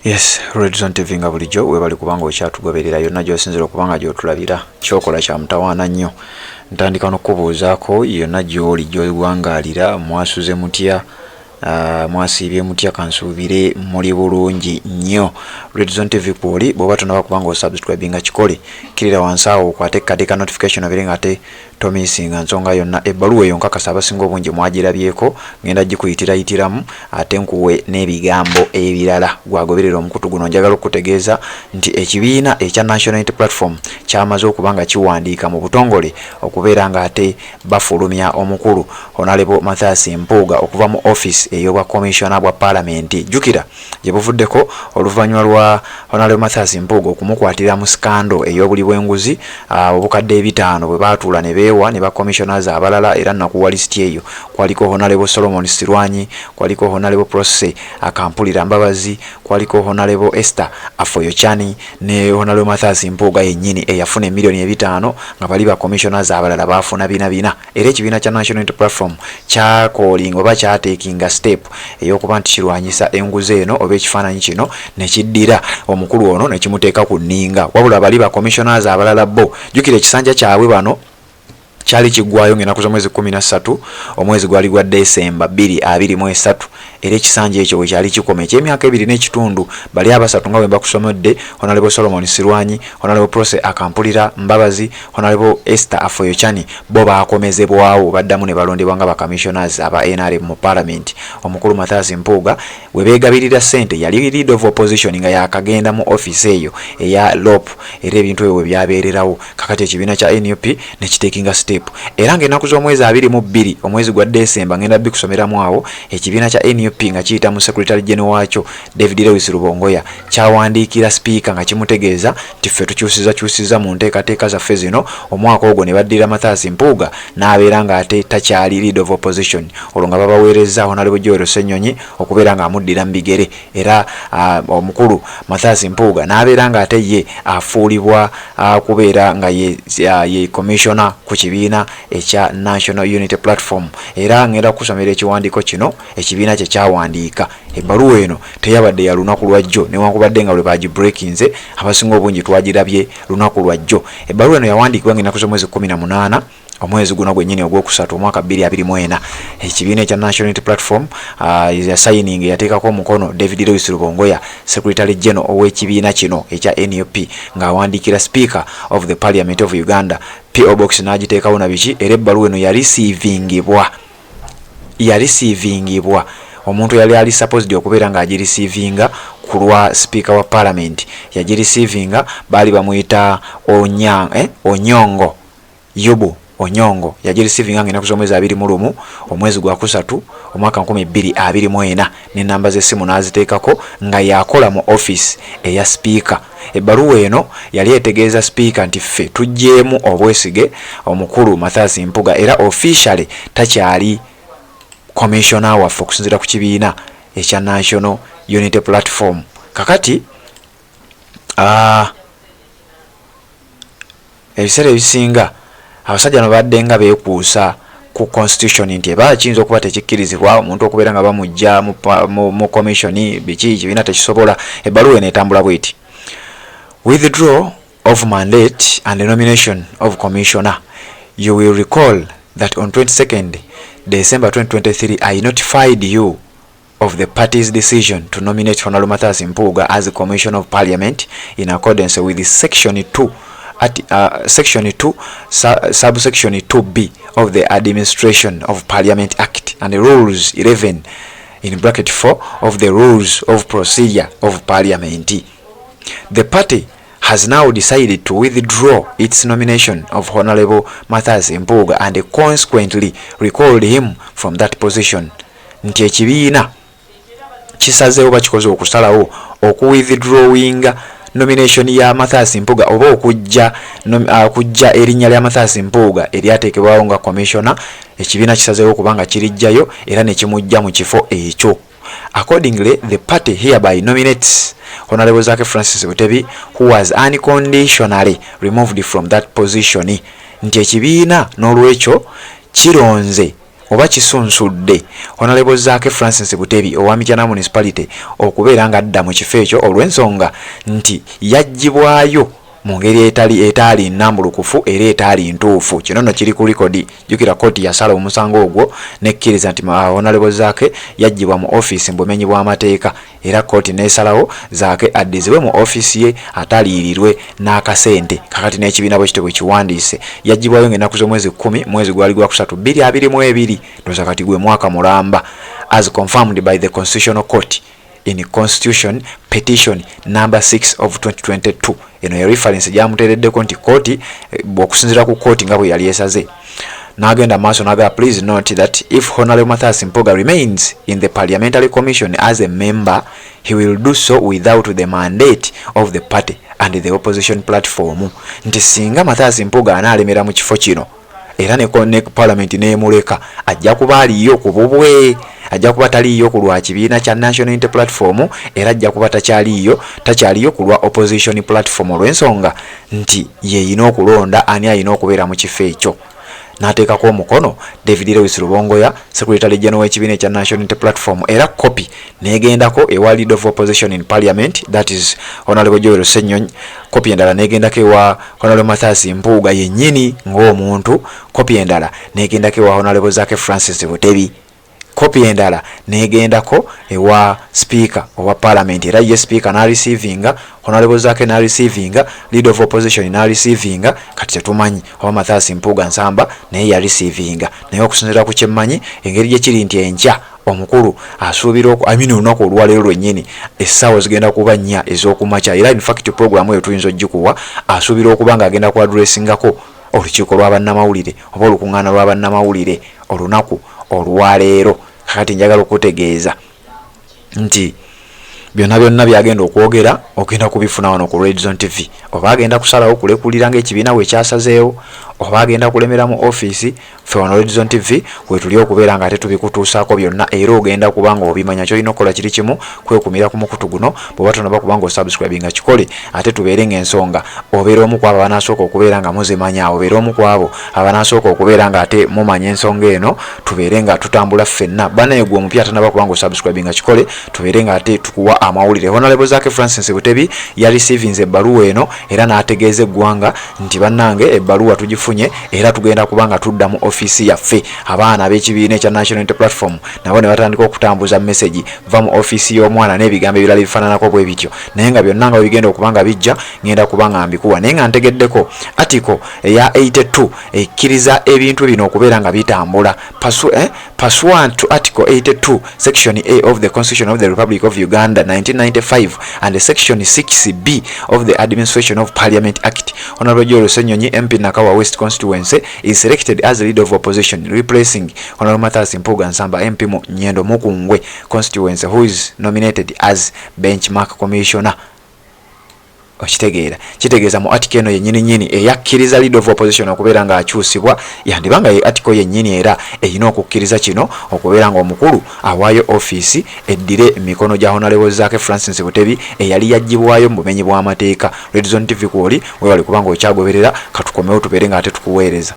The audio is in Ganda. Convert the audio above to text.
Yes, Red Zone TV nga bulijjo webali kubanga okyatugoberera yonna gy'osinzira okubanga gy'otulabira kyokola kya mutawaana nnyo. Ntandika n'okubuuzaako yonna gy'oli gy'owangaalira mwasuze mutya mwasiibye mutya kansuubire muli bulungi nnyo. Red Zone TV kwoli bw'oba tonaba kubanga osubscribinga kikole kirira wansi awo okwate kateeka notification obere ng'ate tomisinga nsonga yonna. Ebbaluwa eyo nkakasa abasinga obungi mwagirabyeko ngenda gikuyitiramu ate nkuwe n'ebigambo ebirala gwagoberera omukutu guno. Njagala okutegeeza nti ekibiina ekya National Unity Platform kyamaze okubanga kiwandiika mu butongole okubeera nga ate bafulumya omukulu Honorable Mathias Mpuuga okuva mu office ey'obwa commissioner bwa parliament. Jukira gye buvuddeko oluvannyuma lwa Honorable Mathias Mpuuga okumukwatira mu skando ey'obuli bw'enguzi obukadde 5 bwe baatuula ne beewa ne ba commissioners abalala era nakuwa list eyo kwaliko Honorable Solomon Sirwanyi, kwaliko Honorable Prose Akampulira Mbabazi, kwaliko Honorable Esther Afoyochani ne Honorable Mathias Mpuuga yennyini eyafuna $5,000,000 nga bali ba commissioners abalala baafuna bina. Era ekibiina kya National Unity Platform kyakolinga oba kyateekinga step ey'okuba nti kirwanyisa enguzi eno oba ekifaananyi kino ne kiddira omukulu ono ne kimuteeka ku nninga. Wabula bali ba commissioners abalala bo jukira ekisanja kyabwe bano kyali kiggwayo ng'ennaku z'omwezi 13 omwezi gwali gwa December 2023 era ekisanja ekyo bwe kyali kikoma eky'emyaka 2 n'ekitundu. Bali abasatu nga bwe bakusomedde Honorable Solomon Sirwanyi, Honorable Prose Akampulira Mbabazi, Honorable Esther Afoyochani bo baakomezebwawo baddamu ne balondebwa nga ba commissioners aba NRM mu parliament. Omukulu Mathias Mpuuga we beegabirira ssente yali leader of opposition nga yakagenda mu office eyo eya LOP era ebintu ebyo byabeererawo. Kakati ekibiina kya NUP ne kiteekinga step era ng'ennaku z'omwezi 22 omwezi gwa December ngenda bikusomeramu awo ekibiina kya NUP nga kiyita mu Secretary General waakyo David Lewis Rubongoya kyawandiikira speaker nga kimutegeeza nti ffe tukyusiza mu nteekateeka zaffe zino omwaka ogwo ne baddira Mathias Mpuuga n'abeera nga ate takyali leader of opposition olwo nga babaweereza Honorable Joel Ssenyonyi okubeera nga amuddira mu bigere era omukulu Mathias Mpuuga n'abeera nga ate ye afuulibwa kubeera nga ye commissioner ku kibiina ekya National Unity Platform. Era ngenda kusomera ekiwandiiko kino ekibiina kye kyawandiika. Ebbaluwa eno teyabadde ya lunaku lwajjo newankubadde nga lwe bagibreakinze abasinga obungi twagirabye lunaku lwajjo. Ebbaluwa eno yawandiikibwa ng'ennaku z'omwezi 18 omwezi guno gwennyini ogwokusatu omwaka 2024. Ekibiina ekya National Unity Platform ya signing yateekako omukono David Lewis Rubongoya, Secretary General ow'ekibiina kino ekya NUP ng'awandiikira Speaker of the Parliament of Uganda. PO Box n'agiteekawo na biki era ebbaluwa eno yareceivingibwa omuntu yali ali supposed okubeera ng'agirecevinga ku lwa Speaker wa Parliament yagirecevinga baali bamuyita Onyongo Yubu Onyongo yagirecevinga ng'ennaku z'omwezi 21 omwezi gwa kusatu omwaka 2024 n'ennamba z'essimu n'aziteekako nga yakola mu office eya Speaker. Ebbaluwa eno yali etegeeza Speaker nti ffe tuggyemu obwesige omukulu Mathias Mpuuga era officially takyali commissioner waffe okusinziira ku kibiina ekya National Unity Platform. Kakati ebiseera ebisinga abasajja no badde nga beekuusa ku constitution nti eba kiyinza okuba tekikkirizibwa omuntu okubeera nga bamujja mu commission biki kibiina tekisobola. Ebbaluwa eno etambula bweti: Withdrawal of mandate and the nomination of commissioner. You will recall that on 22nd December 2023 I notified you of the party's decision to nominate Honorable Mathias Mpuuga as the Commissioner of Parliament in accordance with Section 2 subsection 2B of the Administration of Parliament Act and the Rules 11 in bracket 4 of the Rules of Procedure of Parliament. The party has now decided to withdraw its nomination of Honorable Mathias Mpuuga and consequently recalled him from that position. Nti ekibiina kisazeewo bakikoze okusalawo okuwithdrawinga nomination ya Mathias Mpuuga oba okujja erinnya lya Mathias Mpuuga eryateekebwawo nga commissioner. Ekibiina kisazeewo okubanga kirijjayo era ne kimujja mu kifo ekyo. Accordingly, the party hereby nominates Honorable Zake Francis Butebi, who was unconditionally removed from that position. Nti ekibiina n'olwekyo kironze oba kisunsudde Honorable Zaake Francis Butebi owa Mityana Municipality okubeera nga adda mu kifo ekyo olw'ensonga nti yaggyibwayo mu ngeri etaali nnambulukufu era etaali ntuufu. Kino nno kiri ku likodi. Jjukira kkooti yasala omusango ogwo nekkiriza nti Honorable Zaake yaggyibwa mu ofiisi mu bumenyi bw'amateeka era kkooti n'esalawo Zaake addizibwe mu ofiisi ye ataliirirwe n'akasente. Kakati n'ekibiina bwe kityo bwe kiwandiise yaggyibwayo ng'ennaku z'omwezi 10 mwezi gwali gwa 3 2022 ndowooza kati gwe mwaka mulamba as confirmed by the Constitutional Court in Constitution Petition number 6 of 2022. Eno ya reference gyamuteereddeko nti kooti bw'okusinziira ku kooti nga bwe yali esaze. N'agenda maaso n'agamba please note that if Honorable Mathias Mpuuga remains in the Parliamentary Commission as a member, he will do so without the mandate of the party and the opposition platform. Nti singa Mathias Mpuuga anaalemera mu kifo kino era ne Parliament n'emuleka ajja kuba aliyo ku bubwe, ajja kuba taliyo ku lwa kibiina kya National Unity Platform era ajja kuba takyaliyo ku lwa opposition platform olw'ensonga nti ye yina okulonda ani ayina okubeera mu kifo ekyo. N'ateekako omukono David Lewis Rubongoya, Secretary General w'ekibiina ekya National Unity Platform, era copy n'egendako ewa Leader of Opposition in Parliament, that is Honorable Joel Ssenyonyi. Copy endala n'egendako ewa Honorable Mathias Mpuuga yennyini ng'omuntu. Copy endala n'egendako ewa Honorable Zaake Francis Butebi. Copy endala n'egendako ewa Speaker owa Parliament era ye Speaker na receivinga, Honorable Zaake na receivinga, Leader of Opposition na receivinga. Kati tetumanyi oba Mathias Mpuuga Nsamba naye ya receivinga, naye okusinziira ku kyemmanyi engeri gye kiri nti enkya omukulu asuubira olunaku olwaleero lwennyini essaawa zigenda kuba 4 ez'okumakya era in fact program eyo tuyinza oggikuwa asuubira okuba nga agenda ku addressingako olukiiko lw'abannamawulire oba olukuŋŋaana lw'abannamawulire olunaku olwaleero. Kakati njagala okutegeeza nti byonna byagenda okwogera ogenda kubifuna wano ku Red Zone TV, oba agenda kusalawo kulekulira ng'ekibiina bwe kyasazeewo oba agenda kulemera mu ofiisi, ffe wano Red Zone TV wetuli okubeera nga ate tubikutuusaako byonna era ogenda kubanga obimanya. Kyolina okukola kiri kimu kwekumira ku mukutu guno bw'oba tonaba kubanga osubscribe nga kikole ate tubeere ng'ensonga obeera omu ku abo abanasooka okubeera nga muzimanya, obeera omu ku abo abanasooka okubeera nga ate mumanya ensonga eno, tubeere nga tutambula ffenna. Banaye gwe omupya atanaba kubanga osubscribe nga kikole tubeere nga ate tukuwa amawulire. Honorable Zaake Francis Butebi ya receivinze ebbaluwa eno era n'ategeeza eggwanga nti bannange ebbaluwa tugifunye era tugenda kubanga tudda mu ofiisi yaffe. Abaana b'ekibiina ekya National Unity Platform nabo ne batandika okutambuza message va mu ofiisi y'omwana n'ebigambo ebirala bifaananako bwe bityo, naye nga byonna nga bigenda okubanga bijja ngenda kubanga mbikuwa. Naye nga ntegeddeko article eya 82 ekkiriza ebintu bino okubeera nga bitambula pursuant to article 82 section A of the Constitution of the Republic of Uganda 1995 and section 6B of the Administration of Parliament Act. Honorable Joel Ssenyonyi MP Nakawa West Constituency is selected as Leader of Opposition replacing Honorable Mathias Mpuuga Nsamba MP mu Nyendo Mukungwe Constituency who is nominated as Benchmark Commissioner. Okitegeera kitegeeza mu article eno yennyini eyakkiriza Leader of Opposition okubeera nga akyusibwa yandibanga ye article yennyini era eyina okukkiriza kino okubeera nga omukulu awaayo ofiisi eddire emikono gya Honorable Zaake Francis Butebi eyali yaggyibwayo mu bumenyi bw'amateeka. Red Zone TV kwoli webali kubanga okyagoberera katukomewo tubeere nga ate tukuweereza.